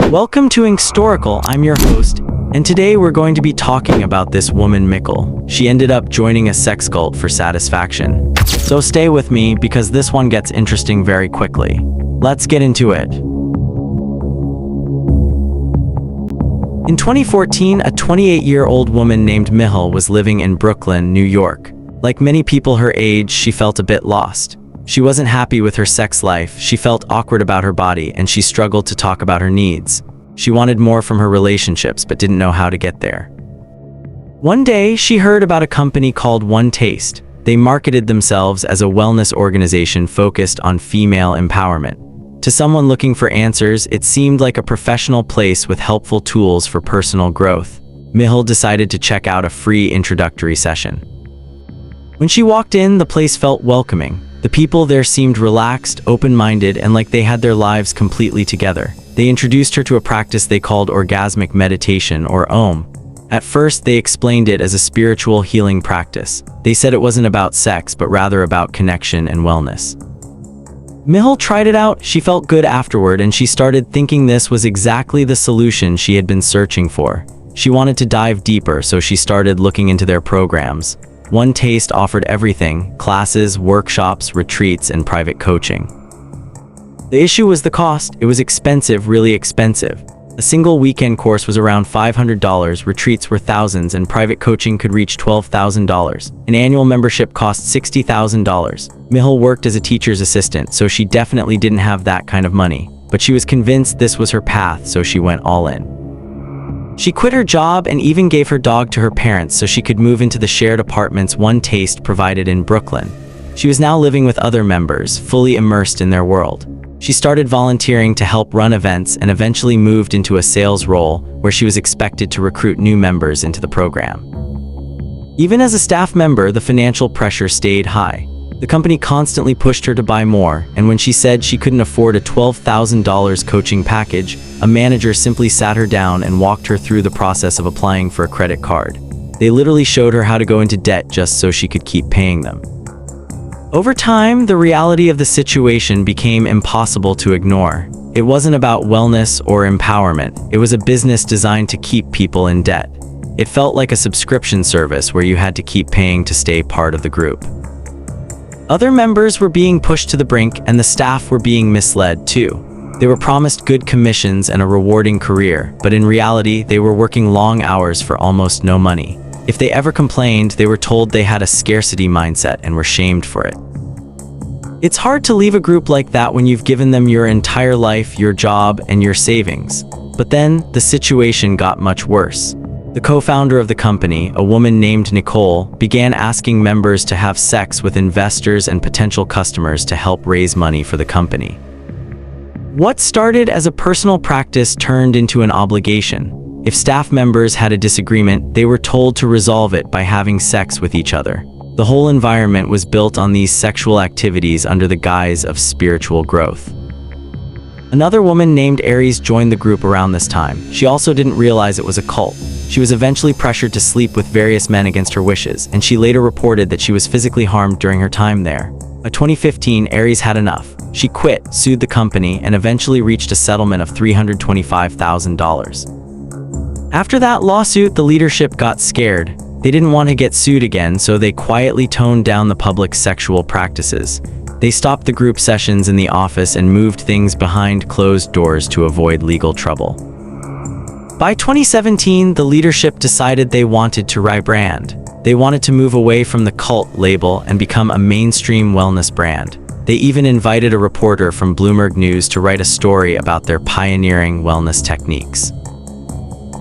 Welcome to Historical. I'm your host, and today we're going to be talking about this woman Mikkel. She ended up joining a sex cult for satisfaction. So stay with me because this one gets interesting very quickly. Let's get into it. In 2014, a 28-year-old woman named Mikkel was living in Brooklyn, New York. Like many people her age, she felt a bit lost. She wasn't happy with her sex life, she felt awkward about her body, and she struggled to talk about her needs. She wanted more from her relationships but didn't know how to get there. One day, she heard about a company called One Taste. They marketed themselves as a wellness organization focused on female empowerment. To someone looking for answers, it seemed like a professional place with helpful tools for personal growth. Mikkel decided to check out a free introductory session. When she walked in, the place felt welcoming. The people there seemed relaxed, open-minded, and like they had their lives completely together. They introduced her to a practice they called orgasmic meditation, or OM. At first, they explained it as a spiritual healing practice. They said it wasn't about sex, but rather about connection and wellness. Mikkel tried it out, she felt good afterward, and she started thinking this was exactly the solution she had been searching for. She wanted to dive deeper, so she started looking into their programs. One Taste offered everything: classes, workshops, retreats, and private coaching. The issue was the cost. It was expensive, really expensive. A single weekend course was around $500, retreats were thousands, and private coaching could reach $12,000. An annual membership cost $60,000. Mikkel worked as a teacher's assistant, so she definitely didn't have that kind of money. But she was convinced this was her path, so she went all in. She quit her job and even gave her dog to her parents so she could move into the shared apartments One Taste provided in Brooklyn. She was now living with other members, fully immersed in their world. She started volunteering to help run events and eventually moved into a sales role where she was expected to recruit new members into the program. Even as a staff member, the financial pressure stayed high. The company constantly pushed her to buy more, and when she said she couldn't afford a $12,000 coaching package, a manager simply sat her down and walked her through the process of applying for a credit card. They literally showed her how to go into debt just so she could keep paying them. Over time, the reality of the situation became impossible to ignore. It wasn't about wellness or empowerment. It was a business designed to keep people in debt. It felt like a subscription service where you had to keep paying to stay part of the group. Other members were being pushed to the brink, and the staff were being misled too. They were promised good commissions and a rewarding career, but in reality, they were working long hours for almost no money. If they ever complained, they were told they had a scarcity mindset and were shamed for it. It's hard to leave a group like that when you've given them your entire life, your job, and your savings. But then, the situation got much worse. The co-founder of the company, a woman named Nicole, began asking members to have sex with investors and potential customers to help raise money for the company. What started as a personal practice turned into an obligation. If staff members had a disagreement, they were told to resolve it by having sex with each other. The whole environment was built on these sexual activities under the guise of spiritual growth. Another woman named Aries joined the group around this time. She also didn't realize it was a cult. She was eventually pressured to sleep with various men against her wishes, and she later reported that she was physically harmed during her time there. By 2015, Aries had enough. She quit, sued the company, and eventually reached a settlement of $325,000. After that lawsuit, the leadership got scared. They didn't want to get sued again, so they quietly toned down the public sexual practices. They stopped the group sessions in the office and moved things behind closed doors to avoid legal trouble. By 2017, the leadership decided they wanted to rebrand. They wanted to move away from the cult label and become a mainstream wellness brand. They even invited a reporter from Bloomberg News to write a story about their pioneering wellness techniques.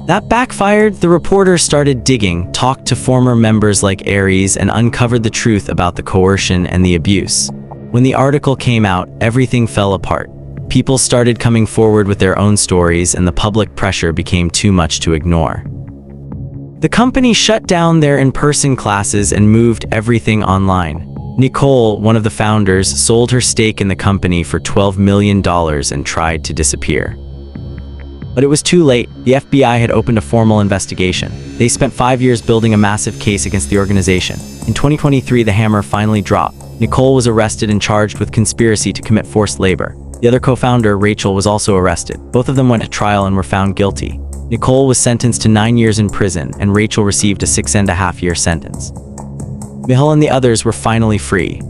That backfired. The reporter started digging, talked to former members like Aries, and uncovered the truth about the coercion and the abuse. When the article came out, everything fell apart. People started coming forward with their own stories, and the public pressure became too much to ignore. The company shut down their in-person classes and moved everything online. Nicole, one of the founders, sold her stake in the company for $12 million and tried to disappear. But it was too late. The FBI had opened a formal investigation. They spent 5 years building a massive case against the organization. In 2023, the hammer finally dropped. Nicole was arrested and charged with conspiracy to commit forced labor. The other co-founder, Rachel, was also arrested. Both of them went to trial and were found guilty. Nicole was sentenced to 9 years in prison, and Rachel received a 6.5-year sentence. Michal and the others were finally free.